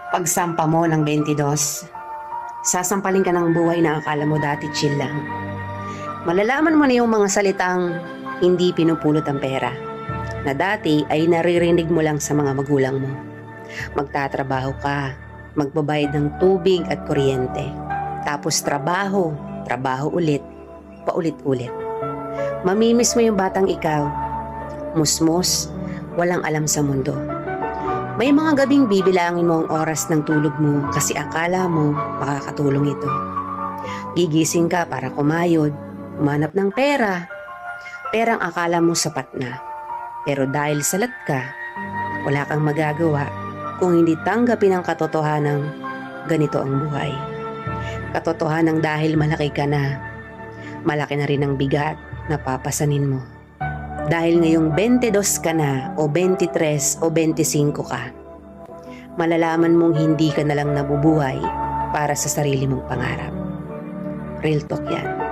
Pagsampa mo ng 22, sasampalin ka ng buhay na akala mo dati chill lang. Malalaman mo na yung mga salitang hindi pinupulot ang pera, na dati ay naririnig mo lang sa mga magulang mo. Magtatrabaho ka, magbabayad ng tubig at kuryente. Tapos trabaho, trabaho ulit, paulit-ulit. Mamimiss mo yung batang ikaw, musmos, walang alam sa mundo. May mga gabing bibilangin mo ang oras ng tulog mo kasi akala mo makakatulong ito. Gigising ka para kumayod, umanap ng pera. Perang akala mo sapat na. Pero dahil salat ka, wala kang magagawa kung hindi tanggapin ang katotohanang ganito ang buhay. Katotohanang dahil malaki ka na, malaki na rin ang bigat na papasanin mo. Dahil ngayong 22 ka na o 23 o 25 ka, malalaman mong hindi ka na lang nabubuhay para sa sarili mong pangarap. Real talk yan.